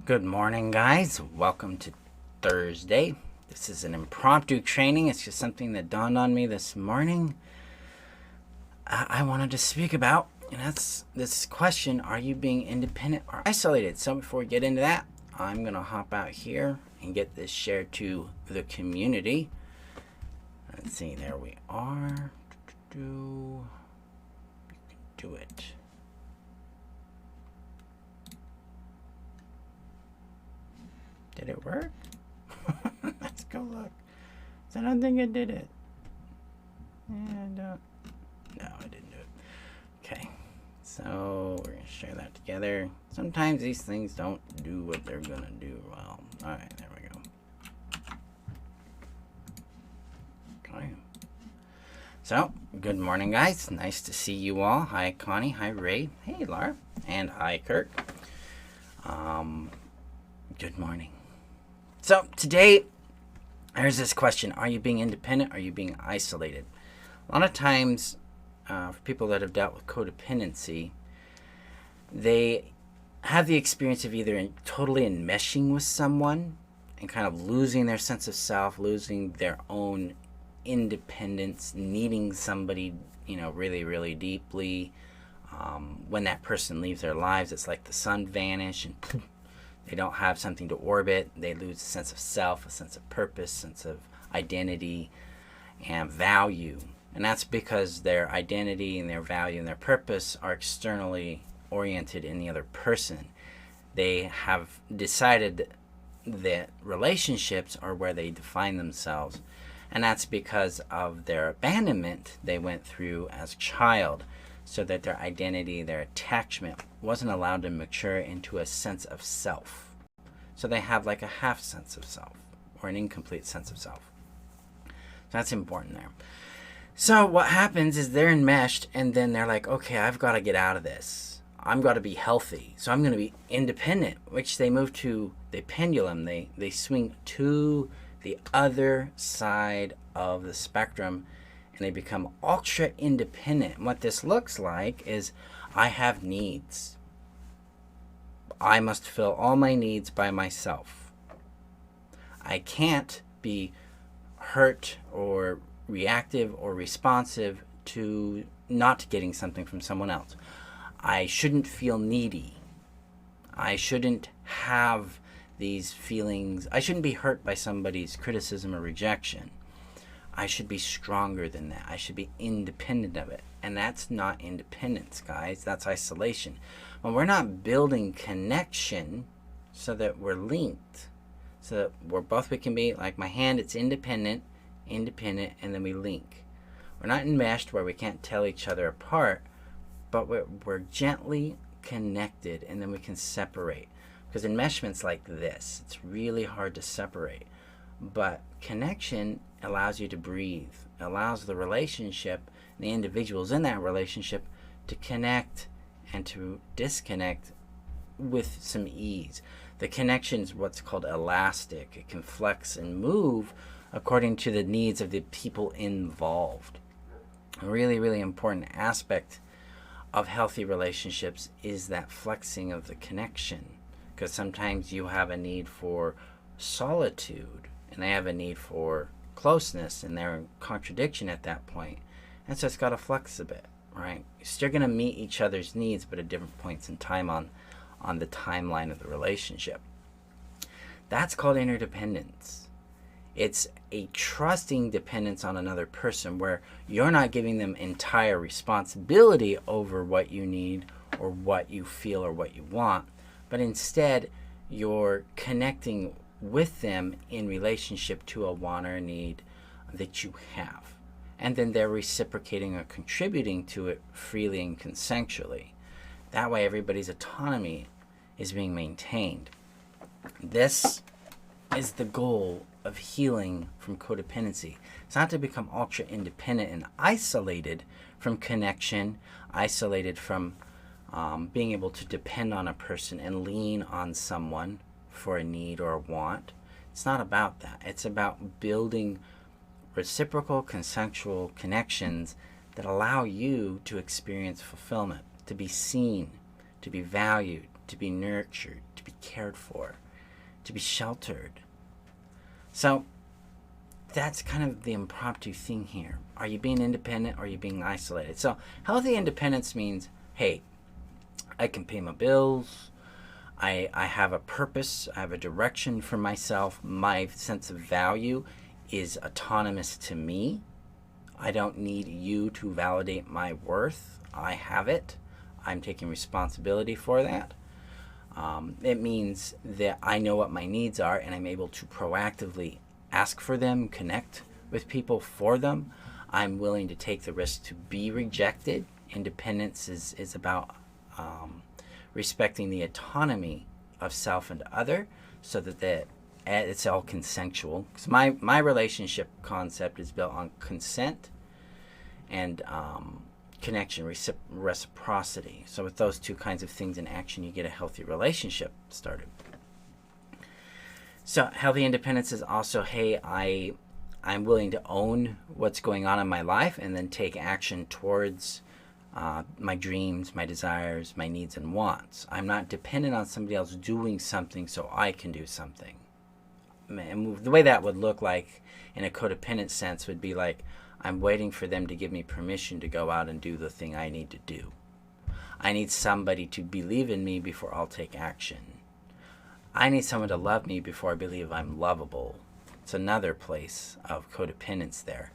Good morning, guys. Welcome to Thursday. This is an impromptu training. It's just something that dawned on me this morning. I wanted to speak about, and that's this question: are you being independent or isolated? So before we get into that, I'm gonna hop out here and get this shared to the community. Let's see. There we are. Do it. Did it work? Let's go look. I don't think it did it. And no, I didn't do it. Okay, so we're gonna share that together. Sometimes these things don't do what they're gonna do well. All right, there we go. Okay. So, good morning, guys. Nice to see you all. Hi, Connie. Hi, Ray. Hey, Laura. And hi, Kirk. Good morning. So today, there's this question: are you being independent? Are you being isolated? A lot of times, for people that have dealt with codependency, they have the experience of either totally enmeshing with someone and kind of losing their sense of self, losing their own independence, needing somebody, really, really deeply. When that person leaves their lives, it's like the sun vanished and poof, they don't have something to orbit. They lose a sense of self, a sense of purpose, sense of identity and value. And that's because their identity and their value and their purpose are externally oriented in the other person. They have decided that relationships are where they define themselves. And that's because of their abandonment they went through as a child, so that their identity, their attachment wasn't allowed to mature into a sense of self. So they have like a half sense of self or an incomplete sense of self. So that's important there. So what happens is they're enmeshed and then they're like, okay, I've got to get out of this. I've got to be healthy. So I'm going to be independent, which they move to the pendulum. They swing to the other side of the spectrum and they become ultra independent. And what this looks like is I have needs. I must fill all my needs by myself. I can't be hurt or reactive or responsive to not getting something from someone else. I shouldn't feel needy. I shouldn't have these feelings. I shouldn't be hurt by somebody's criticism or rejection. I should be stronger than that. I should be independent of it. And that's not independence, guys. That's isolation. When we're not building connection so that we're linked, so that we can be, like my hand, it's independent, and then we link. We're not enmeshed where we can't tell each other apart, but we're gently connected, and then we can separate. Because enmeshment's like this. It's really hard to separate. But connection allows you to breathe, allows the relationship, the individuals in that relationship to connect and to disconnect with some ease. The connection is what's called elastic. It can flex and move according to the needs of the people involved. A really, really important aspect of healthy relationships is that flexing of the connection, because sometimes you have a need for solitude and they have a need for closeness, and they're in contradiction at that point. And so it's got to flex a bit, right? You're still going to meet each other's needs, but at different points in time on the timeline of the relationship. That's called interdependence. It's a trusting dependence on another person where you're not giving them entire responsibility over what you need or what you feel or what you want, but instead you're connecting with them in relationship to a want or a need that you have. And then they're reciprocating or contributing to it freely and consensually. That way everybody's autonomy is being maintained. This is the goal of healing from codependency. It's not to become ultra independent and isolated from connection, isolated from being able to depend on a person and lean on someone for a need or a want. It's not about that. It's about building reciprocal consensual connections that allow you to experience fulfillment, to be seen, to be valued, to be nurtured, to be cared for, to be sheltered. So that's kind of the impromptu thing here. Are you being independent or are you being isolated? So healthy independence means, hey, I can pay my bills. I have a purpose. I have a direction for myself. My sense of value is autonomous to me. I don't need you to validate my worth. I have it. I'm taking responsibility for that. It means that I know what my needs are and I'm able to proactively ask for them, connect with people for them. I'm willing to take the risk to be rejected. Independence is about respecting the autonomy of self and other, so that it's all consensual. Because my relationship concept is built on consent and connection, reciprocity. So with those two kinds of things in action, you get a healthy relationship started. So healthy independence is also, hey, I'm willing to own what's going on in my life and then take action towards my dreams, my desires, my needs and wants. I'm not dependent on somebody else doing something so I can do something. And the way that would look like in a codependent sense would be like, I'm waiting for them to give me permission to go out and do the thing I need to do. I need somebody to believe in me before I'll take action. I need someone to love me before I believe I'm lovable. It's another place of codependence there.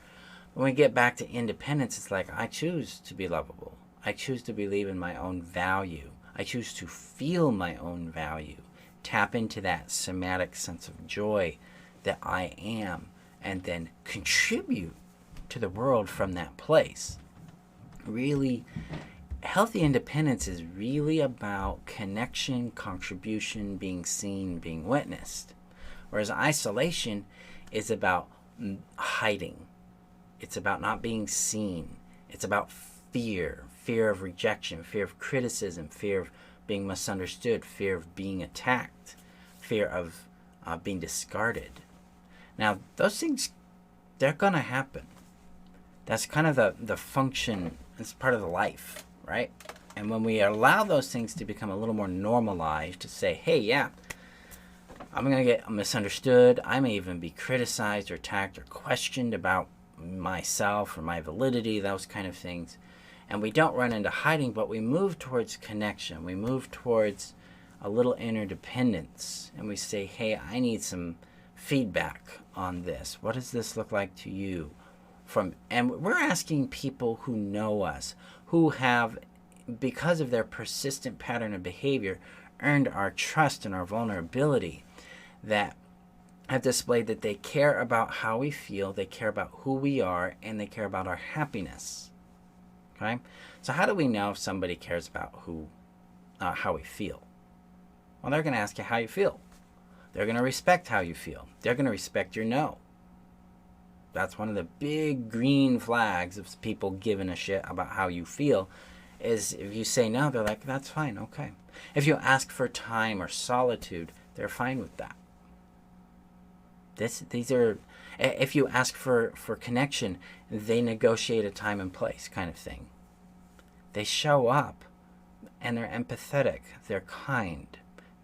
When we get back to independence, it's like, I choose to be lovable. I choose to believe in my own value. I choose to feel my own value. Tap into that somatic sense of joy that I am, and then contribute to the world from that place. Really, healthy independence is really about connection, contribution, being seen, being witnessed. Whereas isolation is about hiding. It's about not being seen. It's about fear of rejection, fear of criticism, fear of being misunderstood, fear of being attacked, fear of being discarded. Now, those things, they're going to happen. That's kind of the function, it's part of the life, right? And when we allow those things to become a little more normalized, to say, hey, yeah, I'm going to get misunderstood. I may even be criticized or attacked or questioned about myself or my validity, those kind of things. And we don't run into hiding, but we move towards connection. We move towards a little interdependence. And we say, hey, I need some feedback on this. What does this look like to you? And we're asking people who know us, who have, because of their persistent pattern of behavior, earned our trust and our vulnerability, that have displayed that they care about how we feel, they care about who we are, and they care about our happiness. Okay? So how do we know if somebody cares about how we feel? Well, they're going to ask you how you feel. They're going to respect how you feel. They're going to respect your no. That's one of the big green flags of people giving a shit about how you feel, is if you say no, they're like, that's fine, okay. If you ask for time or solitude, they're fine with that. These are, if you ask for connection, they negotiate a time and place kind of thing. They show up and they're empathetic, they're kind,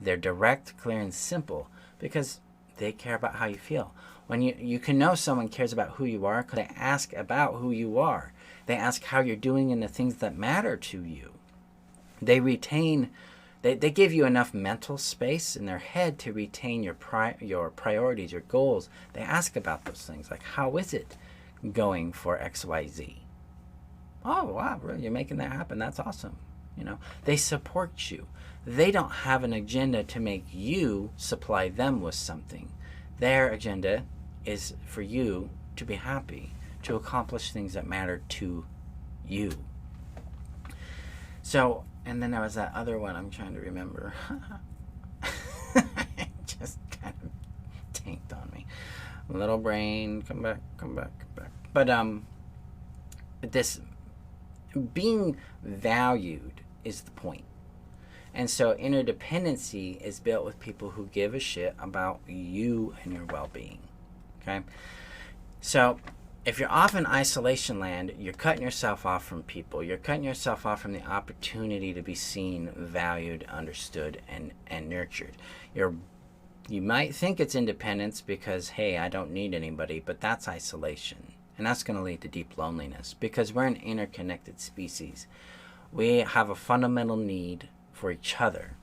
they're direct, clear, and simple because they care about how you feel. When you can know someone cares about who you are because they ask about who you are. They ask how you're doing in the things that matter to you. They give you enough mental space in their head to retain your priorities, your goals. They ask about those things, like, how is it going for XYZ? Oh, wow, really, you're making that happen. That's awesome. They support you. They don't have an agenda to make you supply them with something. Their agenda is for you to be happy, to accomplish things that matter to you. So, and then there was that other one I'm trying to remember. It just kind of tanked on me. Little brain, come back. But this being valued is the point. And so interdependency is built with people who give a shit about you and your well-being. Okay? So if you're off in isolation land, you're cutting yourself off from people. You're cutting yourself off from the opportunity to be seen, valued, understood, and nurtured. You might think it's independence because, hey, I don't need anybody, but that's isolation. And that's going to lead to deep loneliness because we're an interconnected species. We have a fundamental need for each other.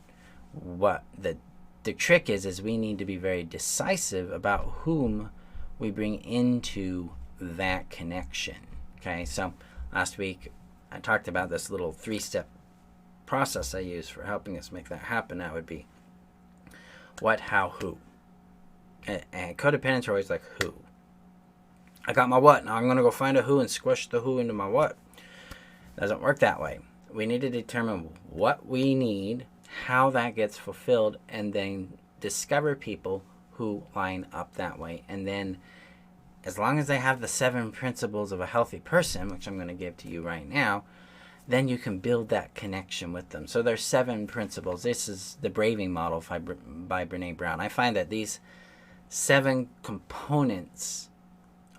What the trick is we need to be very decisive about whom we bring into that connection. Okay, so last week I talked about this little 3-step process I use for helping us make that happen. That would be what, how, who. And codependents are always like, who. I got my what, now I'm going to go find a who and squish the who into my what. Doesn't work that way. We need to determine what we need, how that gets fulfilled, and then discover people who line up that way. And then as long as they have the 7 principles of a healthy person, which I'm going to give to you right now, then you can build that connection with them. So there's 7 principles. This is the Braving Model by Brene Brown. I find that these 7 components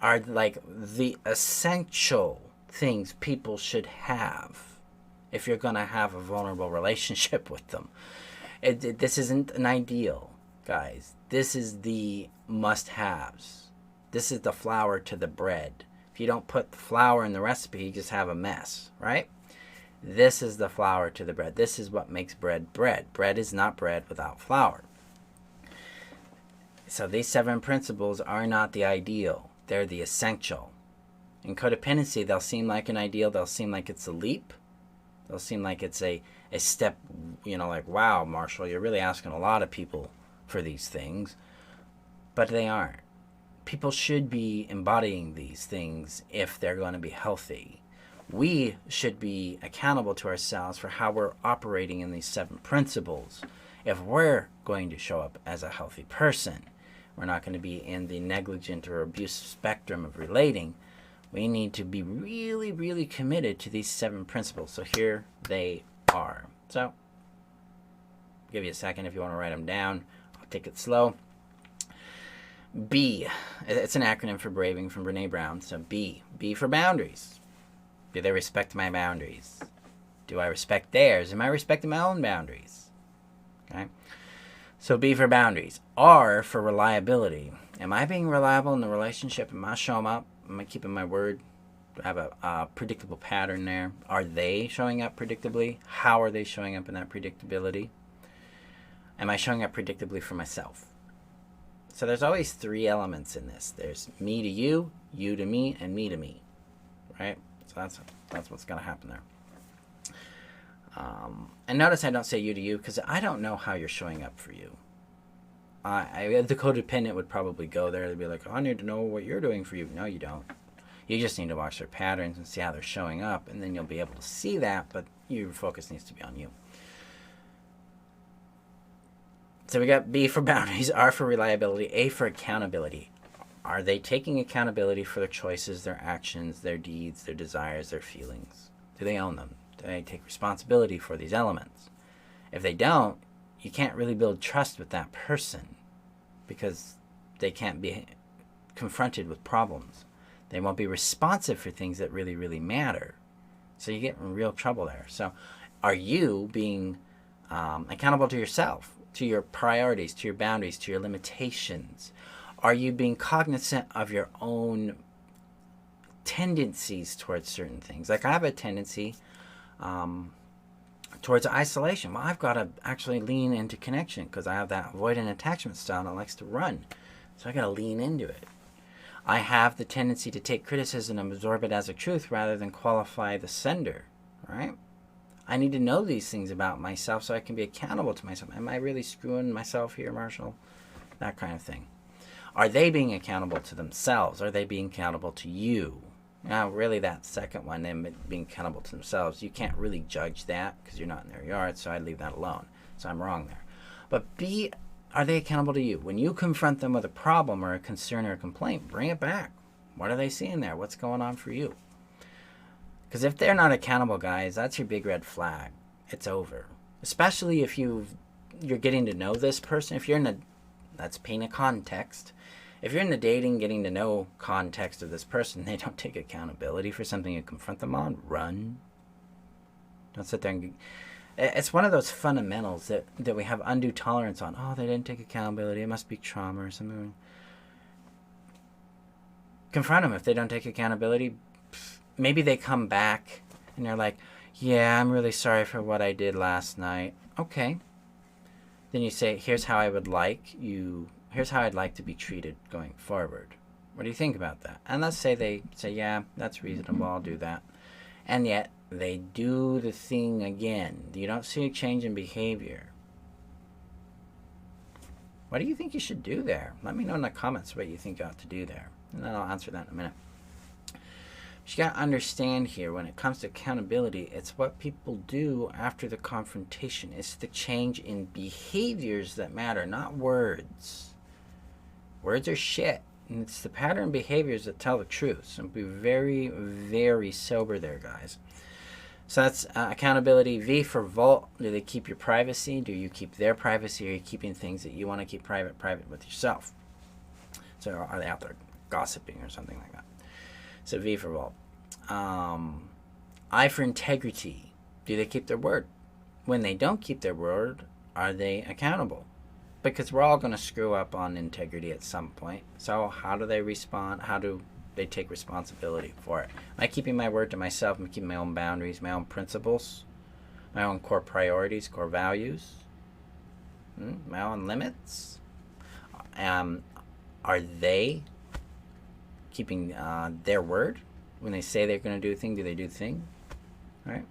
are like the essential things people should have if you're going to have a vulnerable relationship with them. This isn't an ideal, guys. This is the must-haves. This is the flour to the bread. If you don't put the flour in the recipe, you just have a mess, right? This is the flour to the bread. This is what makes bread bread. Bread is not bread without flour. So these 7 principles are not the ideal. They're the essential. In codependency, they'll seem like an ideal. They'll seem like it's a leap. They'll seem like it's a step, like, wow, Marshall, you're really asking a lot of people for these things. But they aren't. People should be embodying these things if they're going to be healthy. We should be accountable to ourselves for how we're operating in these 7 principles. If we're going to show up as a healthy person, we're not going to be in the negligent or abusive spectrum of relating. We need to be really, really committed to these 7 principles. So here they are. So, I'll give you a second if you want to write them down. I'll take it slow. B. It's an acronym for Braving from Brene Brown. So B. B for boundaries. Do they respect my boundaries? Do I respect theirs? Am I respecting my own boundaries? Okay. So B for boundaries. R for reliability. Am I being reliable in the relationship? Am I showing up? Am I keeping my word? Do I have a predictable pattern there? Are they showing up predictably? How are they showing up in that predictability? Am I showing up predictably for myself? So there's always 3 elements in this. There's me to you to me, and me to me. Right? So that's what's going to happen there. And notice I don't say you to you because I don't know how you're showing up for you. The codependent would probably go there. They'd be like, I need to know what you're doing for you. No, you don't. You just need to watch their patterns and see how they're showing up, and then you'll be able to see that, but your focus needs to be on you. So we got B for boundaries, R for reliability, A for accountability. Are they taking accountability for their choices, their actions, their deeds, their desires, their feelings? Do they own them? Do they take responsibility for these elements? If they don't, you can't really build trust with that person because they can't be confronted with problems. They won't be responsive for things that really, really matter. So you get in real trouble there. So are you being accountable to yourself, to your priorities, to your boundaries, to your limitations? Are you being cognizant of your own tendencies towards certain things? Like I have a tendency towards isolation. Well, I've got to actually lean into connection because I have that avoidant attachment style that likes to run. So I got to lean into it. I have the tendency to take criticism and absorb it as a truth rather than qualify the sender, right? I need to know these things about myself so I can be accountable to myself. Am I really screwing myself here, Marshall? That kind of thing. Are they being accountable to themselves? Are they being accountable to you? Now, really, that second one, them being accountable to themselves, you can't really judge that because you're not in their yard, so I'd leave that alone. So I'm wrong there. But B, are they accountable to you? When you confront them with a problem or a concern or a complaint, bring it back. What are they seeing there? What's going on for you? Because if they're not accountable, guys, that's your big red flag. It's over. Especially if you're getting to know this person. If you're in let's paint a context. If you're in the dating, getting to know context of this person, they don't take accountability for something you confront them on, run. Don't sit there and... It's one of those fundamentals that we have undue tolerance on. Oh, they didn't take accountability. It must be trauma or something. Confront them if they don't take accountability. Maybe they come back and they're like, yeah, I'm really sorry for what I did last night. Okay. Then you say, here's how I'd like to be treated going forward. What do you think about that? And let's say they say, yeah, that's reasonable, I'll do that. And yet they do the thing again. You don't see a change in behavior. What do you think you should do there? Let me know in the comments what you think you ought to do there. And then I'll answer that in a minute. But you got to understand here, when it comes to accountability, it's what people do after the confrontation. It's the change in behaviors that matter, not words. Words are shit. And it's the pattern behaviors that tell the truth. So be very, very sober there, guys. So that's accountability. V for vault. Do they keep your privacy? Do you keep their privacy? Are you keeping things that you want to keep private with yourself? So are they out there gossiping or something like that? So V for vault. I for integrity. Do they keep their word? When they don't keep their word, are they accountable? Because we're all going to screw up on integrity at some point. So how do they respond? How do they take responsibility for it? Am I keeping my word to myself? Am I keeping my own boundaries, my own principles, my own core priorities, core values, my own limits? Are they keeping their word? When they say they're going to do a thing, do they do the thing? All right?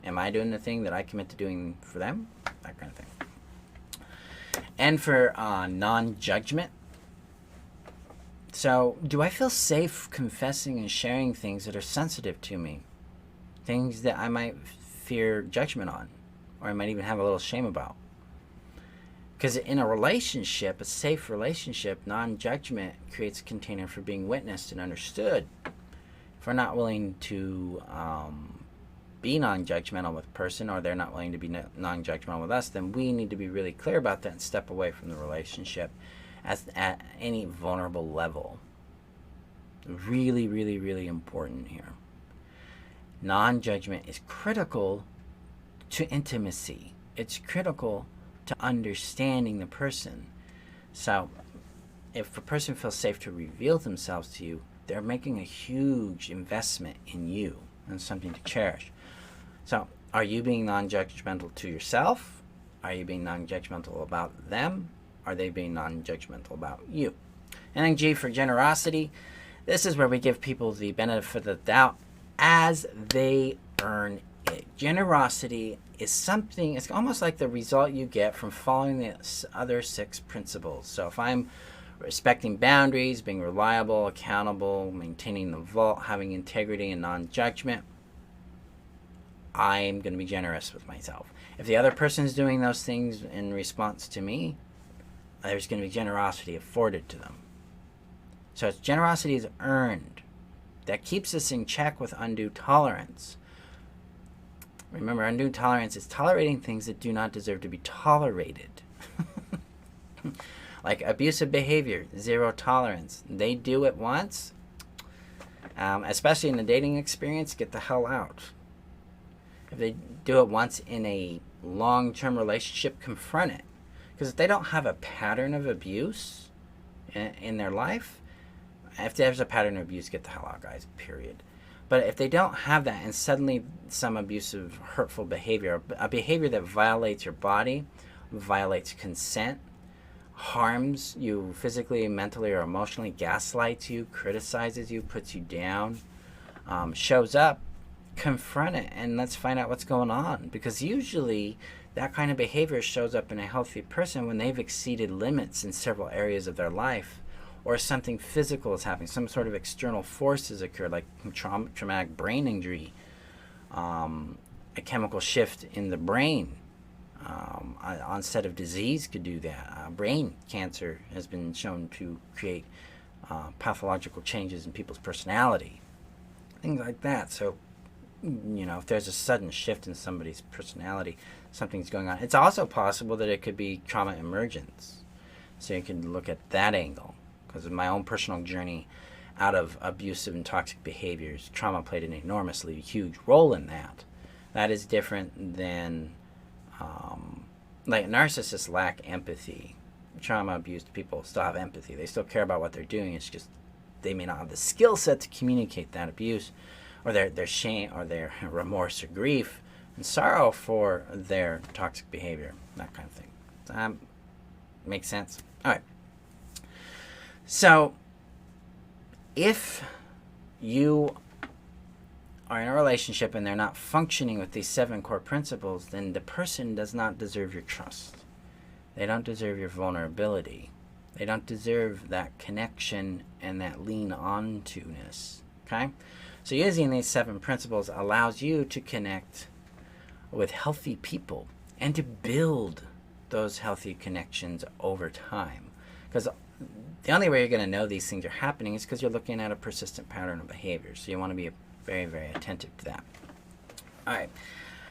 Am I doing the thing that I commit to doing for them? That kind of thing. And for non-judgment. So, do I feel safe confessing and sharing things that are sensitive to me? Things that I might fear judgment on, or I might even have a little shame about. Because in a relationship, a safe relationship, non-judgment creates a container for being witnessed and understood. If we're not willing to be non-judgmental with a person, or they're not willing to be non-judgmental with us, then we need to be really clear about that and step away from the relationship at any vulnerable level. Really, really, really important here. Non-judgment is critical to intimacy. It's critical to understanding the person. So if a person feels safe to reveal themselves to you, they're making a huge investment in you and something to cherish. So are you being non-judgmental to yourself? Are you being non-judgmental about them? Are they being non-judgmental about you? And then G for generosity. This is where we give people the benefit of the doubt as they earn it. Generosity is something, it's almost like the result you get from following the other 6 principles. So if I'm respecting boundaries, being reliable, accountable, maintaining the vault, having integrity and non-judgment, I'm going to be generous with myself. If the other person's doing those things in response to me, there's going to be generosity afforded to them. So it's generosity is earned. That keeps us in check with undue tolerance. Remember, undue tolerance is tolerating things that do not deserve to be tolerated. Like abusive behavior, 0 tolerance. They do it once, especially in the dating experience, get the hell out. If they do it once in a long-term relationship, confront it. Because if they don't have a pattern of abuse in their life, if there's a pattern of abuse, get the hell out, guys, period. But if they don't have that, and suddenly some abusive, hurtful behavior, a behavior that violates your body, violates consent, harms you physically, mentally, or emotionally, gaslights you, criticizes you, puts you down, shows up, confront it, and let's find out what's going on. Because usually that kind of behavior shows up in a healthy person when they've exceeded limits in several areas of their life, or something physical is happening, some sort of external forces occur, like traumatic brain injury, a chemical shift in the brain, onset of disease could do that. Brain cancer has been shown to create pathological changes in people's personality, things like that. So, you know, if there's a sudden shift in somebody's personality, something's going on. It's also possible that it could be trauma emergence. So you can look at that angle. because of my own personal journey out of abusive and toxic behaviors. Trauma played an enormously huge role in that. That is different than, like, narcissists lack empathy. Trauma abused people still have empathy. They still care about what they're doing. It's just they may not have the skill set to communicate that abuse, or their shame, or their remorse or grief and sorrow for their toxic behavior, that kind of thing. Makes sense? All right. So, if you are in a relationship and they're not functioning with these 7 core principles, then the person does not deserve your trust. They don't deserve your vulnerability. They don't deserve that connection and that lean on-to-ness. Okay? So using these 7 principles allows you to connect with healthy people and to build those healthy connections over time. Because the only way you're going to know these things are happening is because you're looking at a persistent pattern of behavior. So you want to be very, very attentive to that. All right.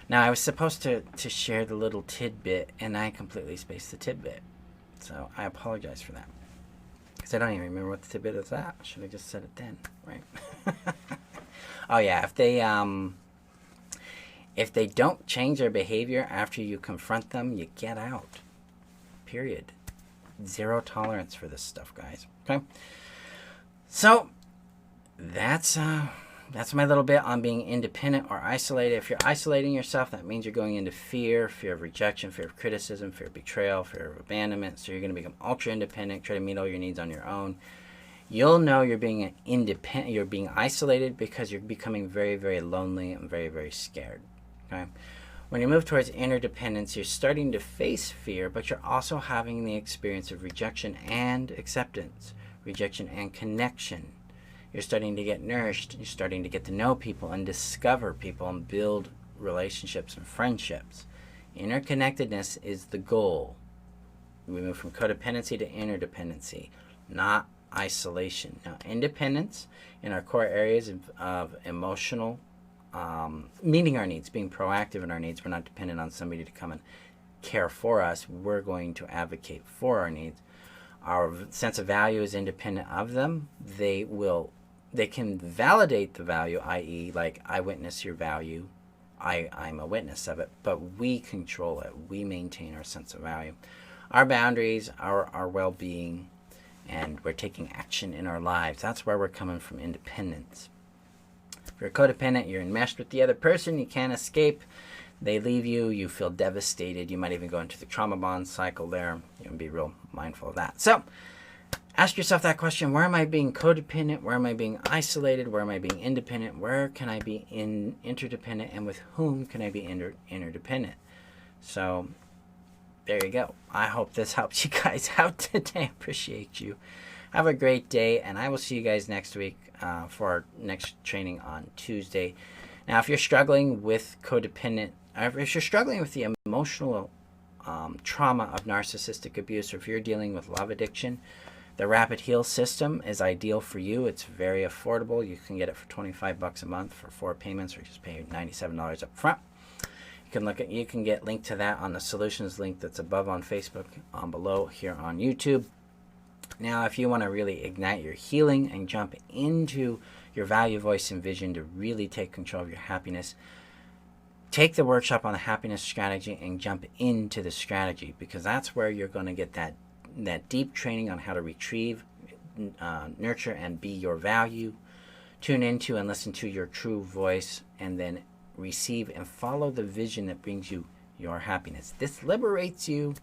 Now, I was supposed to share the little tidbit, and I completely spaced the tidbit. So I apologize for that. Because I don't even remember what the tidbit is at. I should have just said it then, right? Oh, yeah. If they don't change their behavior after you confront them, you get out. Period. Zero tolerance for this stuff, guys. Okay? So, that's my little bit on being independent or isolated. If you're isolating yourself, that means you're going into fear of rejection, fear of criticism, fear of betrayal, fear of abandonment. So you're going to become ultra independent, try to meet all your needs on your own. You'll know you're being independent, you're being isolated because you're becoming very, very lonely and very, very scared. Okay? When you move towards interdependence, you're starting to face fear, but you're also having the experience of rejection and acceptance, rejection and connection. You're starting to get nourished. You're starting to get to know people and discover people and build relationships and friendships. Interconnectedness is the goal. We move from codependency to interdependency, not isolation. Now, independence in our core areas of emotional, meeting our needs, being proactive in our needs. We're not dependent on somebody to come and care for us. We're going to advocate for our needs. Our sense of value is independent of them. They can validate the value, i.e., like, I witness your value, I'm a witness of it, but we control it. We maintain our sense of value, our boundaries, our well-being, and we're taking action in our lives. That's where we're coming from independence. If you're codependent, you're enmeshed with the other person, you can't escape. They leave you, you feel devastated. You might even go into the trauma bond cycle there. You can be real mindful of that. So, ask yourself that question: where am I being codependent? Where am I being isolated? Where am I being independent? Where can I be interdependent? And with whom can I be interdependent? So, there you go. I hope this helps you guys out today. I appreciate you. Have a great day, and I will see you guys next week for our next training on Tuesday. Now, if you're struggling with if you're struggling with the emotional trauma of narcissistic abuse, or if you're dealing with love addiction, the Rapid Heal system is ideal for you. It's very affordable. You can get it for $25 a month for 4 payments, or just pay $97 up front. You can get linked to that on the solutions link that's above on Facebook, below here on YouTube. Now, if you want to really ignite your healing and jump into your value, voice, and vision to really take control of your happiness, take the workshop on the happiness strategy and jump into the strategy, because that's where you're going to get that deep training on how to retrieve, nurture, and be your value, tune into and listen to your true voice, and then receive and follow the vision that brings you your happiness. This liberates you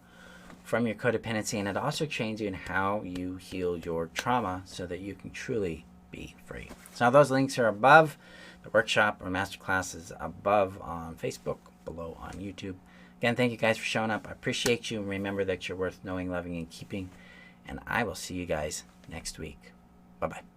from your codependency, and it also trains you in how you heal your trauma so that you can truly be free. So those links are above. The workshop or masterclass is above on Facebook, below on YouTube. Again, thank you guys for showing up. I appreciate you. And remember that you're worth knowing, loving, and keeping. And I will see you guys next week. Bye-bye.